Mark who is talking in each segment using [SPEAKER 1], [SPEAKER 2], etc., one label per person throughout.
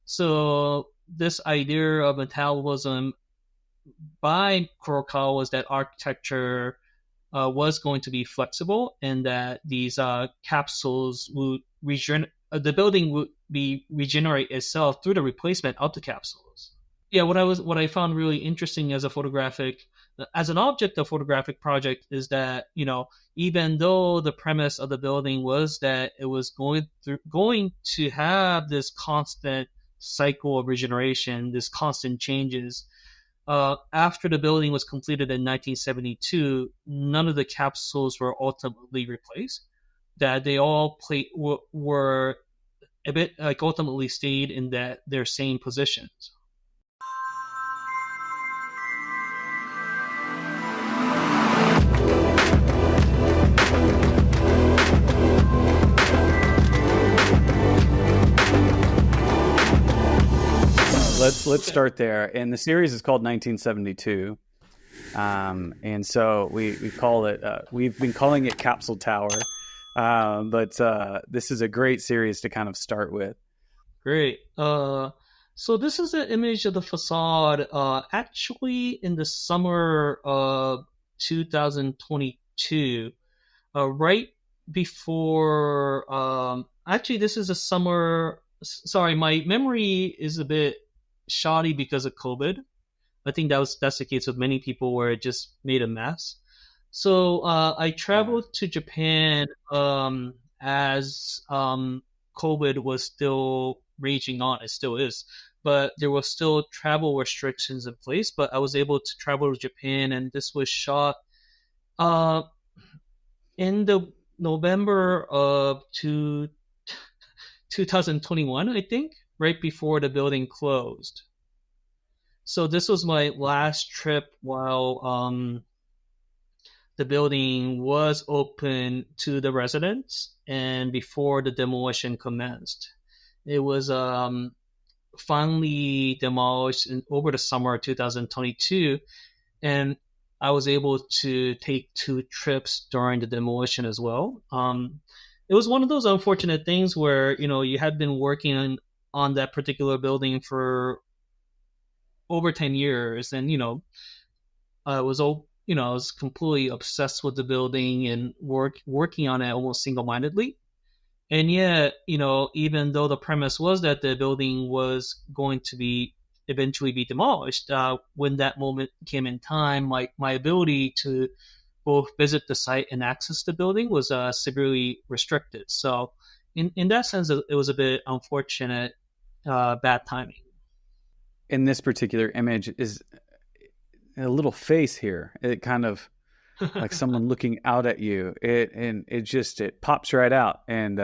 [SPEAKER 1] So this idea of metabolism by Kurokawa was that architecture was going to be flexible, and that these capsules would the building would be regenerate itself through the replacement of the capsules. Yeah, what I found really interesting as an object of photographic project is that, even though the premise of the building was that it was going to have this constant cycle of regeneration, this constant changes. After the building was completed in 1972, none of the capsules were ultimately replaced. That they all were a bit like ultimately stayed in their same positions.
[SPEAKER 2] Let's start there. And the series is called 1972. And so we call it, we've been calling it Capsule Tower. But this is a great series to kind of start with.
[SPEAKER 1] Great. So this is an image of the facade actually in the summer of 2022, right before. Actually, this is a summer. Sorry, my memory is a bit shoddy because of COVID. I think that's the case with many people where it just made a mess. So I traveled to Japan as COVID was still raging on. It still is, but there was still travel restrictions in place. But I was able to travel to Japan, and this was shot uh, in the November of 2021, I think, right before the building closed. So this was my last trip while the building was open to the residents and before the demolition commenced. It was finally demolished over the summer of 2022, and I was able to take 2 trips during the demolition as well. It was one of those unfortunate things where you had been working on that particular building for over 10 years, and I was I was completely obsessed with the building and working on it almost single-mindedly. And yet, even though the premise was that the building was going to be eventually be demolished, when that moment came in time, like my ability to both visit the site and access the building was severely restricted. So in that sense, it was a bit unfortunate, bad timing.
[SPEAKER 2] In this particular image is a little face here. It kind of like someone looking out at you. It pops right out, and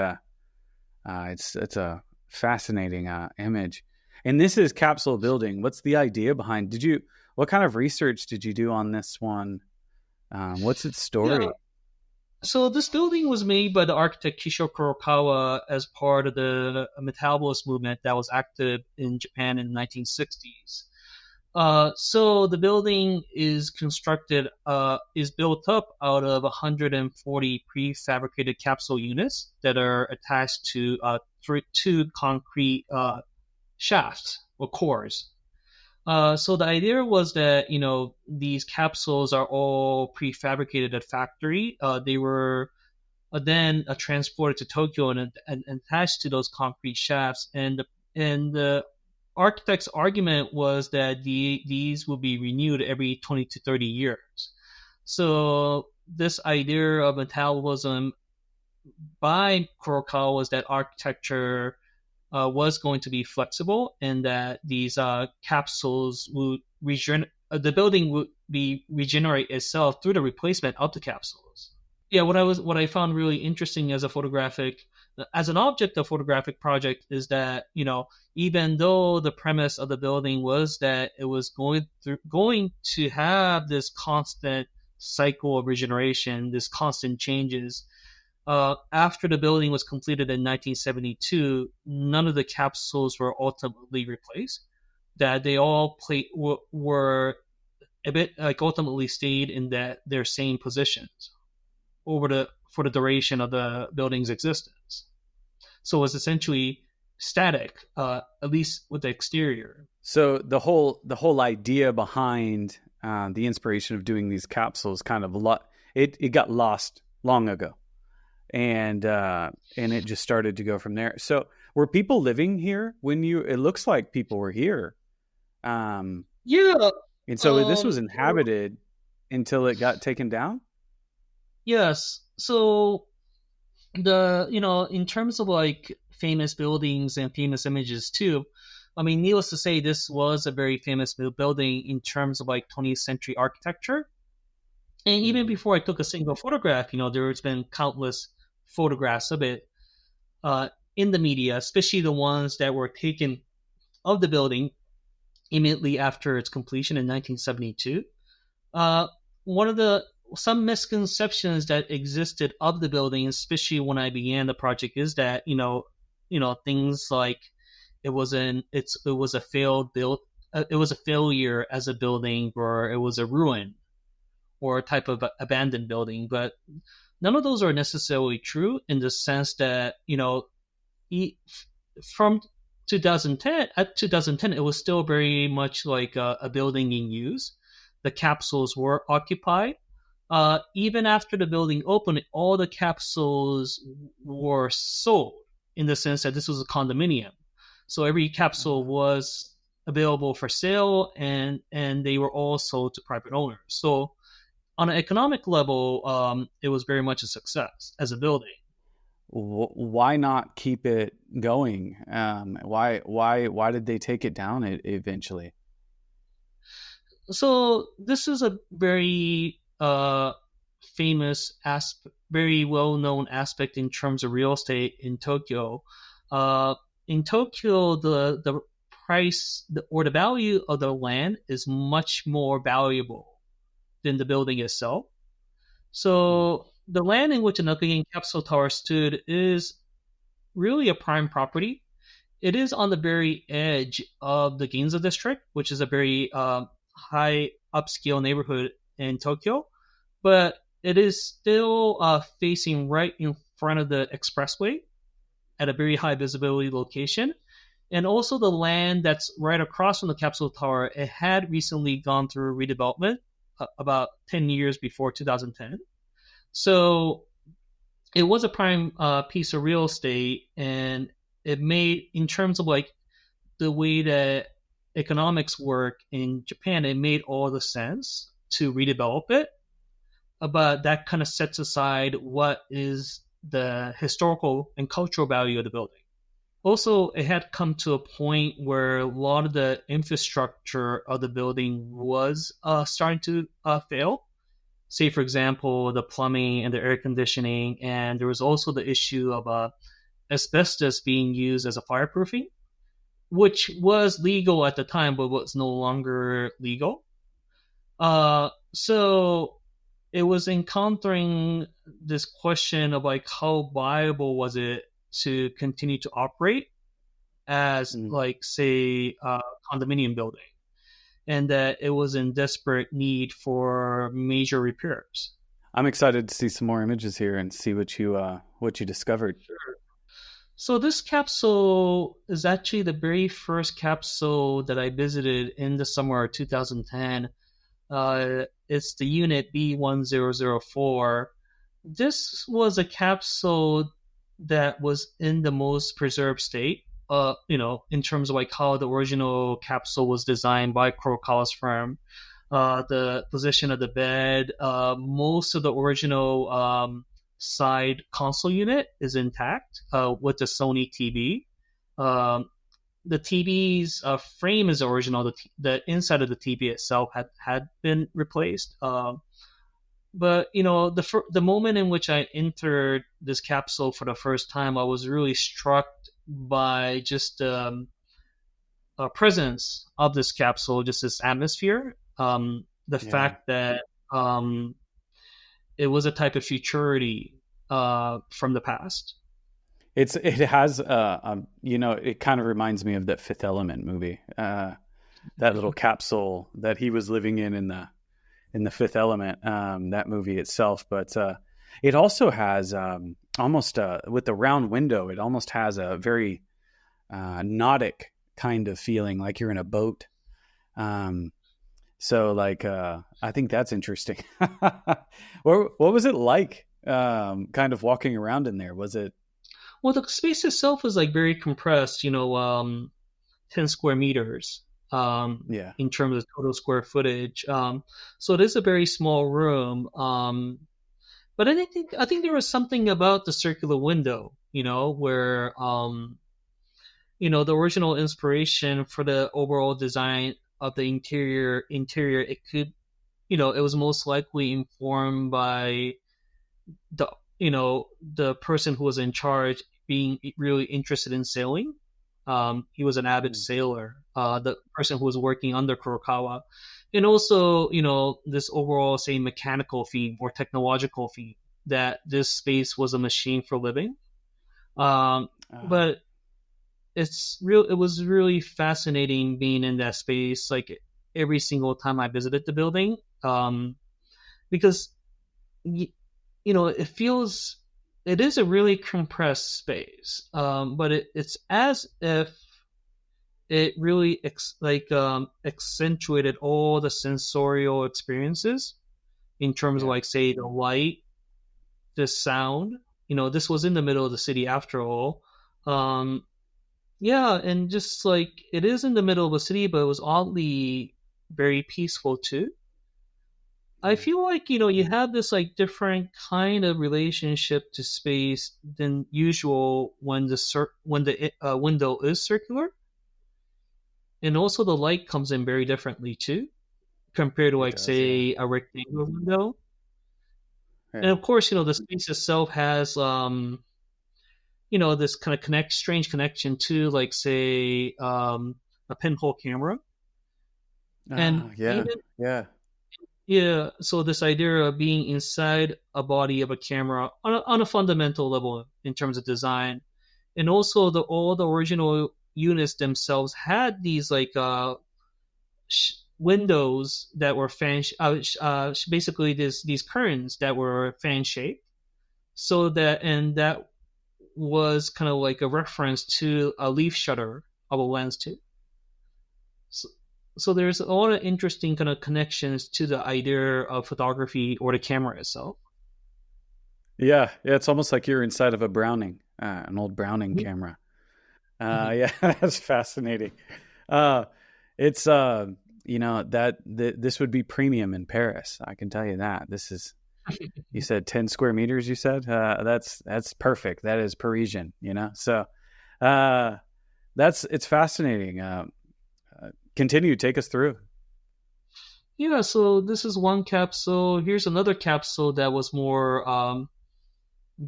[SPEAKER 2] it's a fascinating image. And this is capsule building. What's the idea behind? What kind of research did you do on this one? What's its story?
[SPEAKER 1] Yeah. So this building was made by the architect Kishore Kurokawa as part of the Metabolism movement that was active in Japan in the 1960s. So the building is built up out of 140 prefabricated capsule units that are attached to 2 concrete shafts or cores. So the idea was that these capsules are all prefabricated at factory. They were then transported to Tokyo and attached to those concrete shafts. And the architect's argument was that these will be renewed every 20 to 30 years. So this idea of metabolism by Kurokawa was that architecture was going to be flexible, and that these capsules would the building would be regenerate itself through the replacement of the capsules. Yeah, what I found really interesting as an object of photographic project is that even though the premise of the building was that it was going to have this constant cycle of regeneration, this constant changes. After the building was completed in 1972, none of the capsules were ultimately replaced. That they all were a bit like ultimately stayed in their same positions for the duration of the building's existence. So it was essentially static, at least with the exterior.
[SPEAKER 2] So the whole idea behind the inspiration of doing these capsules kind of it got lost long ago, and it just started to go from there. So were people living here when you? It looks like people were here,
[SPEAKER 1] Yeah.
[SPEAKER 2] and so this was inhabited until it got taken down.
[SPEAKER 1] Yes. So the in terms of like famous buildings and famous images too, I mean, needless to say, this was a very famous building in terms of like 20th century architecture. And even
[SPEAKER 2] Mm-hmm.
[SPEAKER 1] before I took a single photograph, there's been countless photographs of it uh, in the media, especially the ones that were taken of the building immediately after its completion in 1972. Uh, one of the some misconceptions that existed of the building, especially when I began the project, is that things like it was a failed build, it was a failure as a building, or it was a ruin or a type of abandoned building. But none of those are necessarily true in the sense that from 2010 at 2010 it was still very much like a building in use. The capsules were occupied. Even after the building opened, all the capsules were sold, in the sense that this was a condominium. So every capsule was available for sale, and they were all sold to private owners. So on an economic level, it was very much a success as a building.
[SPEAKER 2] Why not keep it going? Why did they take it down eventually?
[SPEAKER 1] So this is a very famous aspect, very well known aspect in terms of real estate in Tokyo. Uh, in Tokyo, the price or the value of the land is much more valuable than the building itself. So the land in which the Nakagin Capsule Tower stood is really a prime property. It is on the very edge of the Ginza district, which is a very high upscale neighborhood in Tokyo, but it is still facing right in front of the expressway at a very high visibility location. And also the land that's right across from the capsule tower, it had recently gone through redevelopment about 10 years before 2010. So it was a prime piece of real estate, and it made, in terms of like the way that economics work in Japan, it made all the sense to redevelop it. But that kind of sets aside what is the historical and cultural value of the building. Also, it had come to a point where a lot of the infrastructure of the building was starting to fail. Say, for example, the plumbing and the air conditioning, and there was also the issue of asbestos being used as a fireproofing, which was legal at the time but was no longer legal. So it was encountering this question of like how viable was it to continue to operate as,
[SPEAKER 2] Mm.
[SPEAKER 1] like, say, a condominium building, and that it was in desperate need for major repairs.
[SPEAKER 2] I'm excited to see some more images here and see what you discovered.
[SPEAKER 1] So this capsule is actually the very first capsule that I visited in the summer of 2010. It's the unit B1004. This was a capsule that was in the most preserved state. In terms of like how the original capsule was designed by Kurokawa's firm, the position of the bed, most of the original side console unit is intact with the Sony TV. Um, the TV's frame is original. The inside of the TV itself had been replaced. But the moment in which I entered this capsule for the first time, I was really struck by just presence of this capsule, just this atmosphere. The
[SPEAKER 2] Yeah.
[SPEAKER 1] fact that it was a type of futurity from the past.
[SPEAKER 2] It has it kind of reminds me of that Fifth Element movie, that little capsule that he was living in the Fifth Element, that movie itself. But it also has almost with the round window, it almost has a very nautic kind of feeling, like you're in a boat. Um, so like, I think that's interesting. What was it like? Kind of walking around in there? Was it?
[SPEAKER 1] Well, the space itself is like very compressed, 10 square meters
[SPEAKER 2] Yeah.
[SPEAKER 1] in terms of total square footage. So it is a very small room. But I think there was something about the circular window, where the original inspiration for the overall design of the interior, it could, it was most likely informed by the the person who was in charge being really interested in sailing. He was an avid
[SPEAKER 2] Mm.
[SPEAKER 1] sailor, the person who was working under Kurokawa, and also this overall, say, mechanical theme or technological theme, that this space was a machine for living. Um,
[SPEAKER 2] Uh,
[SPEAKER 1] but it was really fascinating being in that space, like every single time I visited the building, because it is a really compressed space, but it's as if it really accentuated all the sensorial experiences in terms of,
[SPEAKER 2] yeah.
[SPEAKER 1] like, say, the light, the sound. This was in the middle of the city after all. um yeah, and just like it is in the middle of a city, but it was oddly very peaceful too. I
[SPEAKER 2] Yeah.
[SPEAKER 1] feel like you have this like different kind of relationship to space than usual when the window is circular, and also the light comes in very differently too, compared to,
[SPEAKER 2] It
[SPEAKER 1] like,
[SPEAKER 2] does. Yeah.
[SPEAKER 1] say, a rectangular window. And
[SPEAKER 2] Yeah.
[SPEAKER 1] of course, the space itself has this kind of strange connection to, like, say, a pinhole camera, and
[SPEAKER 2] Yeah.
[SPEAKER 1] even,
[SPEAKER 2] Yeah.
[SPEAKER 1] yeah, so this idea of being inside a body of a camera on a fundamental level in terms of design, and also all the original units themselves had these like windows that were basically these curtains that were fan shaped, so that was kind of like a reference to a leaf shutter of a lens too. So, so there's a lot of interesting kind of connections to the idea of photography or the camera itself.
[SPEAKER 2] Yeah. Yeah. It's almost like you're inside of a Browning, an old Browning camera.
[SPEAKER 1] Mhm.
[SPEAKER 2] Yeah, that's fascinating. Uh, it's this would be premium in Paris. I can tell you that. This is, you said 10 square meters. You said that's perfect. That is Parisian. So uh, it's fascinating. Continue, take us through.
[SPEAKER 1] Yeah, so this is one capsule. Here's another capsule that was more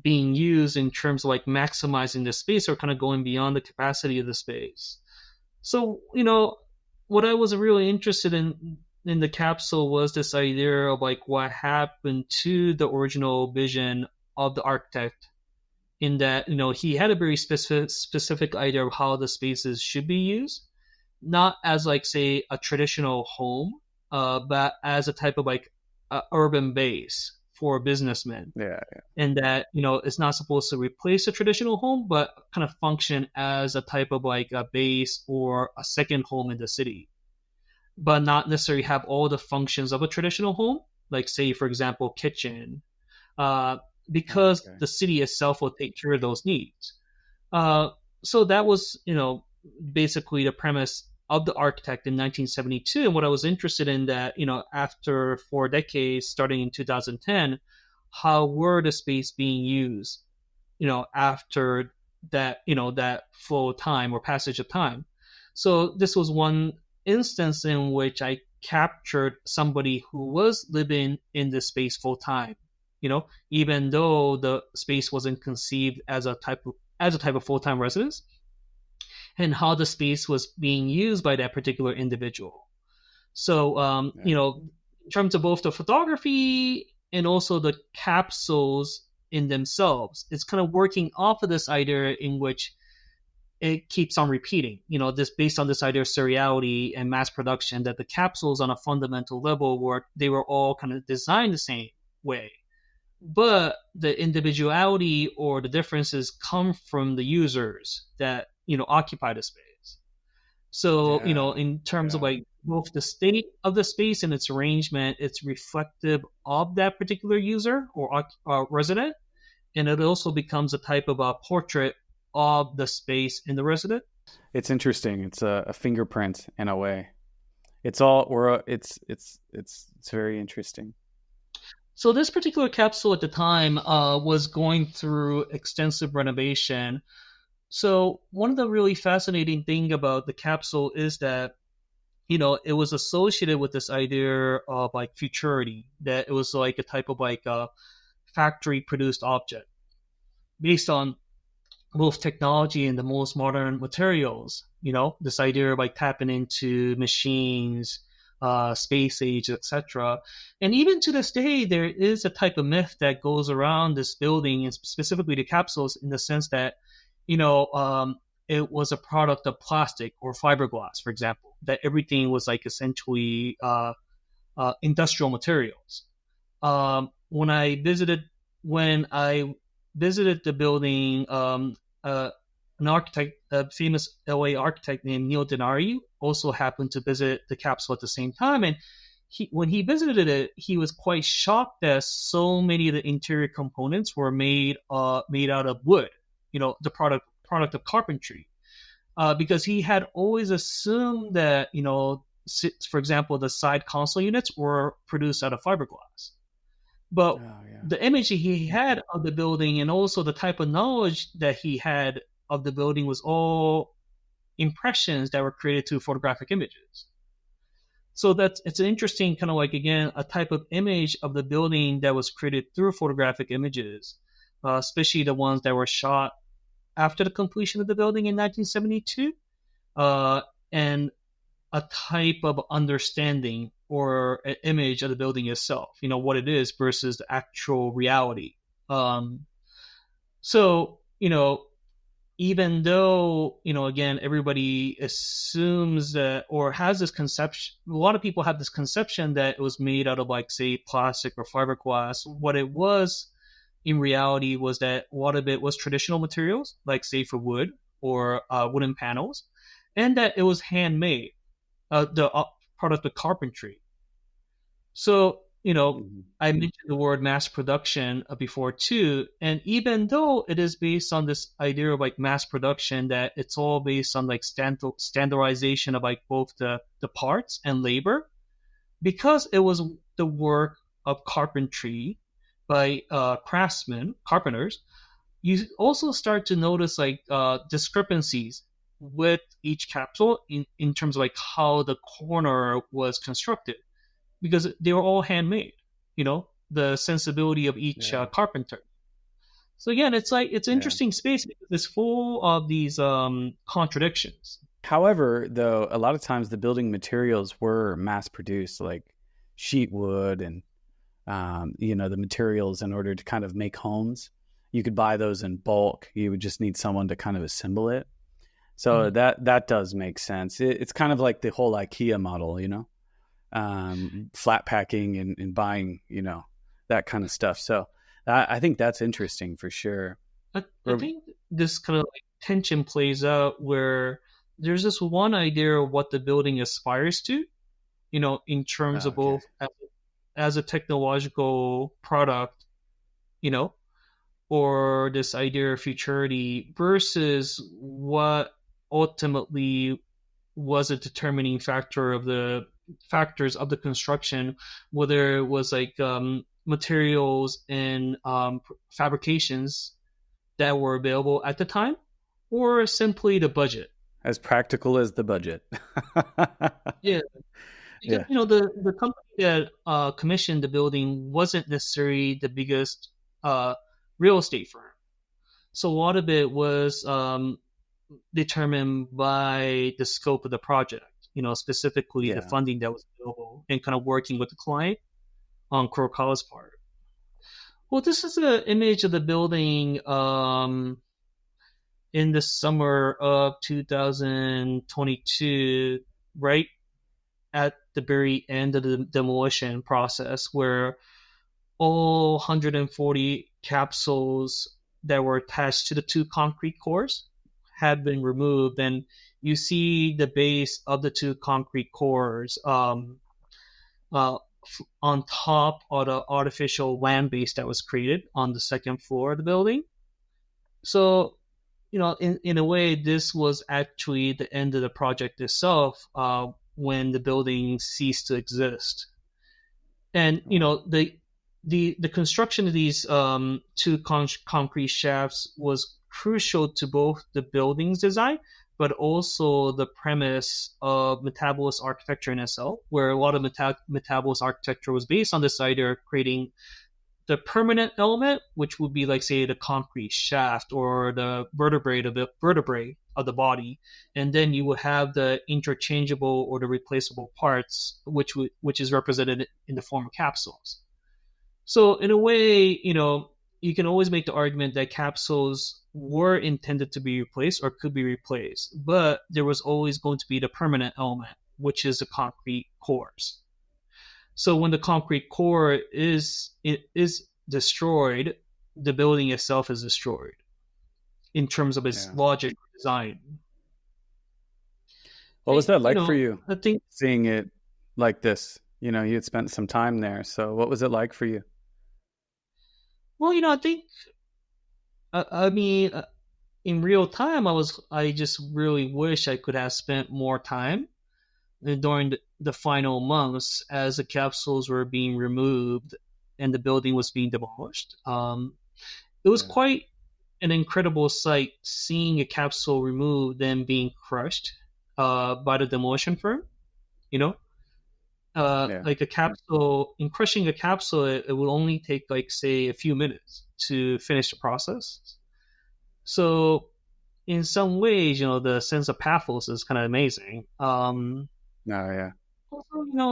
[SPEAKER 1] being used in terms of like maximizing the space or kind of going beyond the capacity of the space. So, what I was really interested in the capsule was this idea of like what happened to the original vision of the architect, in that, he had a very specific idea of how the spaces should be used, not as, like, say, a traditional home, but as a type of like urban base for businessmen,
[SPEAKER 2] Yeah,
[SPEAKER 1] and that it's not supposed to replace a traditional home, but kind of function as a type of like a base or a second home in the city, but not necessarily have all the functions of a traditional home, like, say, for example, kitchen, uh,
[SPEAKER 2] yeah.
[SPEAKER 1] because
[SPEAKER 2] Okay.
[SPEAKER 1] the city itself will take care of those needs. uh, so that was, basically the premise of the architect in 1972. And what I was interested in, that, after 4 decades, starting in 2010, how were the space being used, after that flow of time or passage of time. So this was one instance in which I captured somebody who was living in this space full time, even though the space wasn't conceived as a type of full-time residence, and how the space was being used by that particular individual. So,
[SPEAKER 2] Yeah.
[SPEAKER 1] in terms of both the photography and also the capsules in themselves, it's kind of working off of this idea in which it keeps on repeating, this based on this idea of seriality and mass production, that the capsules on a fundamental level were all kind of designed the same way, but the individuality or the differences come from the users, that occupy the space. So,
[SPEAKER 2] Yeah.
[SPEAKER 1] in terms of
[SPEAKER 2] Yeah.
[SPEAKER 1] like both the state of the space and its arrangement, it's reflective of that particular user or resident, and it also becomes a type of a portrait of the space in the resident.
[SPEAKER 2] It's interesting. It's a fingerprint in a way. It's all or it's very interesting.
[SPEAKER 1] So this particular capsule at the time was going through extensive renovation. So one of the really fascinating thing about the capsule is that it was associated with this idea of like futurity, that it was like a type of like a factory produced object based on both technology and the most modern materials. This idea of like tapping into machines, space age, etc. And even to this day, there is a type of myth that goes around this building, and specifically the capsules, in the sense that, you know, um, it was a product of plastic or fiberglass, for example, that everything was like essentially industrial materials. When when I visited the building, an architect, a famous LA architect named Neil Denari, also happened to visit the capsule at the same time. And when he visited it, he was quite shocked that so many of the interior components were made out of wood. The product of carpentry, because he had always assumed that for example, the side console units were produced out of fiberglass. But
[SPEAKER 2] Oh yeah.
[SPEAKER 1] the image he had of the building and also the type of knowledge that he had of the building was all impressions that were created through photographic images. So it's an interesting kind of like, again, a type of image of the building that was created through photographic images, especially the ones that were shot after the completion of the building in 1972, and a type of understanding or an image of the building itself, what it is versus the actual reality. Um, so, even though, again, everybody assumes that, or has this conception, a lot of people have this conception that it was made out of, like, say, plastic or fiberglass. What it was in reality was that a lot of it was traditional materials, like, say, for wood or wooden panels, and that it was handmade, the product of carpentry. So,
[SPEAKER 2] Mhm.
[SPEAKER 1] I mentioned the word mass production before too. And even though it is based on this idea of like mass production, that it's all based on like standardization of like both the parts and labor, because it was the work of carpentry by craftsmen, carpenters, you also start to notice like discrepancies with each capsule in terms of like how the corner was constructed, because they were all handmade. The sensibility of each
[SPEAKER 2] Yeah.
[SPEAKER 1] carpenter. So again, it's an
[SPEAKER 2] Yeah.
[SPEAKER 1] interesting space because it's full of these contradictions.
[SPEAKER 2] However, though, a lot of times the building materials were mass produced, like sheet wood and the materials in order to kind of make homes. You could buy those in bulk. You would just need someone to kind of assemble it. So
[SPEAKER 1] Mhm.
[SPEAKER 2] that does make sense. It's kind of like the whole IKEA model, flat packing and buying, that kind of stuff. So I think that's interesting for sure.
[SPEAKER 1] I think this kind of like tension plays out where there's this one idea of what the building aspires to, in terms of
[SPEAKER 2] Okay.
[SPEAKER 1] both as a technological product, you know, or this idea of futurity versus what ultimately was a determining factors of the construction, whether it was like materials and fabrications that were available at the time, or simply the budget.
[SPEAKER 2] As practical as the budget.
[SPEAKER 1] Yeah, because
[SPEAKER 2] Yeah.
[SPEAKER 1] the company that commissioned the building wasn't necessarily the biggest uh, real estate firm. So a lot of it was determined by the scope of the project, specifically the
[SPEAKER 2] Yeah.
[SPEAKER 1] funding that was available and kind of working with the client on Kurokawa's part. Well, this is an image of the building in the summer of 2022, right at the very end of the demolition process, where all 140 capsules that were attached to the two concrete cores had been removed, then you see the base of the two concrete cores uh, on top of the artificial land base that was created on the second floor of the building. So, in a way, this was actually the end of the project itself, when the building ceased to exist. And the construction of these two concrete shafts was crucial to both the building's design, but also the premise of metabolist architecture in itself, where a lot of metabolist architecture was based on this idea of creating the permanent element, which would be like, say, the concrete shaft or the vertebrae of the body, and then you would have the interchangeable or the replaceable parts, which is represented in the form of capsules. So in a way, you can always make the argument that capsules were intended to be replaced or could be replaced, but there was always going to be the permanent element, which is the concrete cores. So when the concrete core is destroyed, the building itself is destroyed in terms of its logic or design.
[SPEAKER 2] What was that like for you?
[SPEAKER 1] I think
[SPEAKER 2] seeing it like this. You had spent some time there. So what was it like for you?
[SPEAKER 1] Well, I think, I mean, in real time, I just really wish I could have spent more time during the final months as the capsules were being removed and the building was being demolished. It was quite an incredible sight seeing a capsule removed, then being crushed by the demolition firm. Like a capsule, in crushing a capsule, it will only take, like, say, a few minutes to finish the process. So in some ways, the sense of pathos is kind of amazing. Also,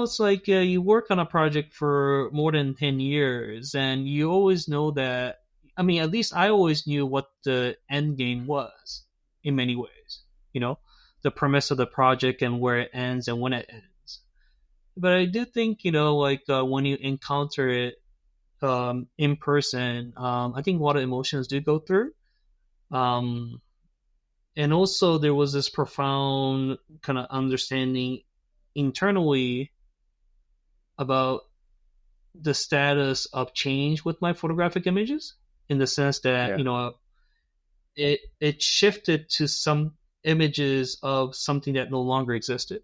[SPEAKER 1] it's like, you work on a project for more than 10 years and you always know that, at least I always knew what the end game was in many ways, the premise of the project and where it ends and when it ends. But I do think, when you encounter it in person, I think a lot of emotions do go through. And also there was this profound kind of understanding internally about the status of change with my photographic images, in the sense that, it shifted to some images of something that no longer existed.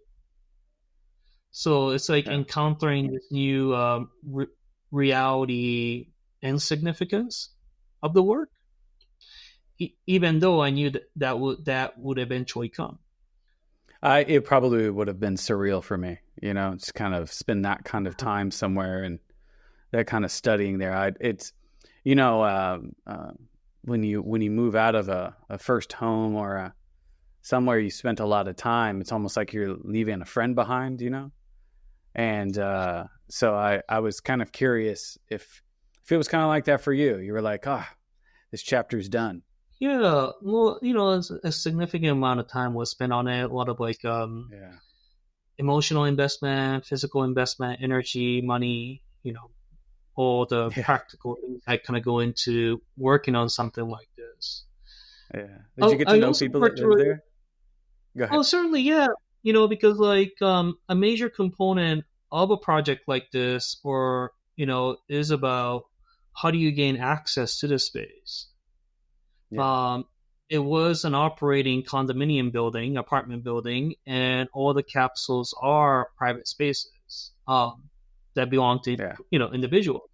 [SPEAKER 1] So it's like encountering this new reality and significance of the work, even though I knew that would eventually come.
[SPEAKER 2] It probably would have been surreal for me, just kind of spend that kind of time somewhere and that kind of studying there. When you move out of a first home or somewhere you spent a lot of time, it's almost like you're leaving a friend behind, And so I was kind of curious if it was kind of like that for you. You were like, this chapter's done.
[SPEAKER 1] Yeah, well, a significant amount of time was spent on it. A lot of emotional investment, physical investment, energy, money, all the practical things that kind of go into working on something like this.
[SPEAKER 2] Yeah. Did you get to know people that live there? Go ahead.
[SPEAKER 1] Oh, certainly, yeah. Because a major component of a project like this, or, is about how do you gain access to the space. Yeah. It was an operating condominium building, apartment building, and all the capsules are private spaces that belong to individuals.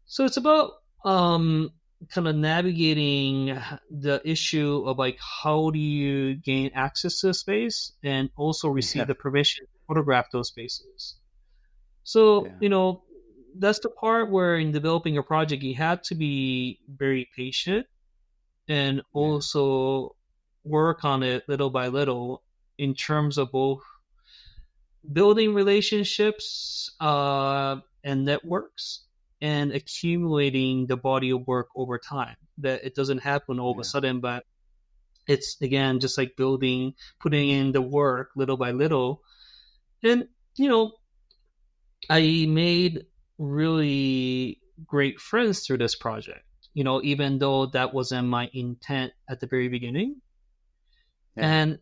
[SPEAKER 1] So it's about kind of navigating the issue of, like, how do you gain access to a space and also receive the permission to photograph those spaces. So that's the part where, in developing a project, you have to be very patient and also work on it little by little, in terms of both building relationships and networks, and accumulating the body of work over time. That it doesn't happen all of a sudden, but it's, again, just like putting in the work little by little. And, I made really great friends through this project, even though that wasn't my intent at the very beginning.
[SPEAKER 2] Yeah.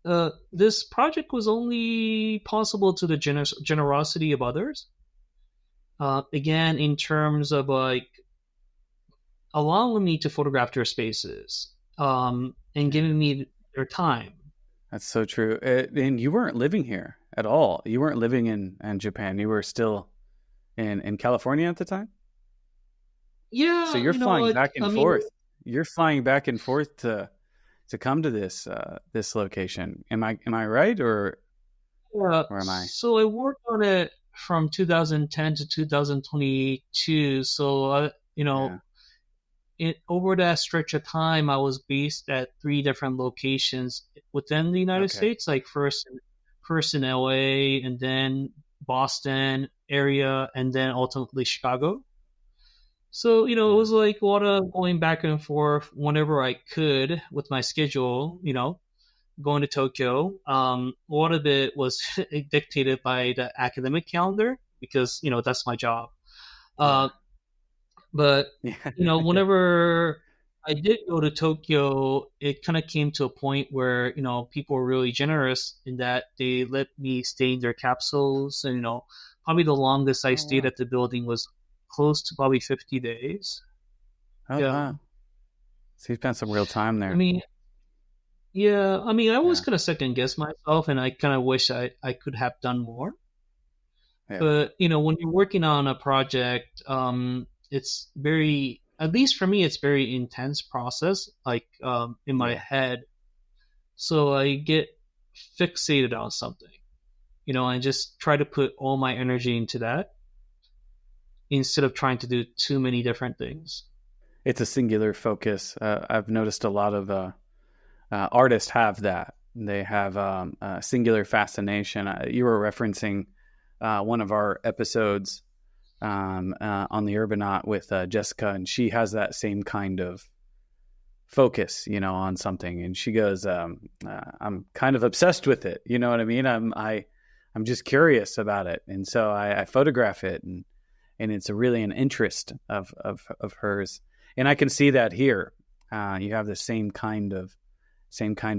[SPEAKER 1] And this project was only possible to the generosity of others. Again, in terms of like allowing me to photograph their spaces, and
[SPEAKER 2] Yeah.
[SPEAKER 1] giving me their time.
[SPEAKER 2] That's so true. And you weren't living here at all. You weren't living in Japan. You were still in California at the time. So
[SPEAKER 1] Yeah,
[SPEAKER 2] you're flying
[SPEAKER 1] what?
[SPEAKER 2] back
[SPEAKER 1] I
[SPEAKER 2] and
[SPEAKER 1] mean,
[SPEAKER 2] forth. You're flying back and forth to come to this location. Am I right or am I?
[SPEAKER 1] so I worked on it from 2010 to 2022. So,
[SPEAKER 2] Yeah.
[SPEAKER 1] over that stretch of time, I was based at three different locations within the United
[SPEAKER 2] Okay.
[SPEAKER 1] States. Like first in LA, and then Boston area, and then ultimately Chicago. So, it
[SPEAKER 2] Yeah.
[SPEAKER 1] was like a lot of going back and forth whenever I could with my schedule, going to Tokyo. A lot of it was dictated by the academic calendar because, that's my job.
[SPEAKER 2] Yeah.
[SPEAKER 1] Uh, but,
[SPEAKER 2] Yeah. Yeah.
[SPEAKER 1] whenever I did go to Tokyo, it kind of came to a point where, people were really generous in that they let me stay in their capsules. And, probably the longest I
[SPEAKER 2] Oh
[SPEAKER 1] stayed
[SPEAKER 2] wow.
[SPEAKER 1] at the building was close to probably 50 days.
[SPEAKER 2] Oh
[SPEAKER 1] Yeah.
[SPEAKER 2] wow. So you spent some real time
[SPEAKER 1] I
[SPEAKER 2] there.
[SPEAKER 1] mean, yeah, I always
[SPEAKER 2] Yeah.
[SPEAKER 1] kind of second guess myself, and I kind of wish I could have done more.
[SPEAKER 2] Yeah.
[SPEAKER 1] But when you're working on a project, it's very, at least for me, it's very intense process, like in my
[SPEAKER 2] Yeah.
[SPEAKER 1] head. So I get fixated on something, and just try to put all my energy into that instead of trying to do too many different things.
[SPEAKER 2] It's a singular focus. I've noticed a lot of artists have that. They have singular fascination. You were referencing one of our episodes on the Urbanaut with Jessica, and she has that same kind of focus, on something. And she goes, "I'm kind of obsessed with it." You know what I mean? I'm just curious about it, and so I photograph it, and it's really an interest of hers, and I can see that here. You have the same kind of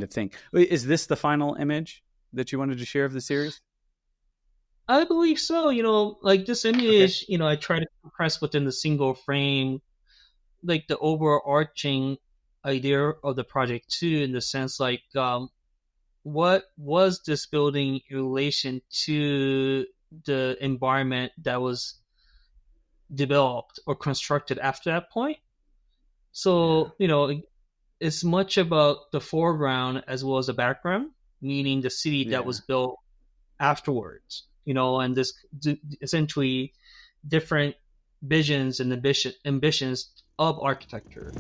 [SPEAKER 2] thing. Is this the final image that you wanted to share of the series?
[SPEAKER 1] I believe so. Like this
[SPEAKER 2] Okay.
[SPEAKER 1] image, I try to compress within the single frame, like the overarching idea of the project too, in the sense like, what was this building in relation to the environment that was developed or constructed after that point.
[SPEAKER 2] Yeah.
[SPEAKER 1] So, it's much about the foreground as well as the background, meaning the city that
[SPEAKER 2] Yeah.
[SPEAKER 1] was built afterwards, and this essentially different visions and ambitions of architecture.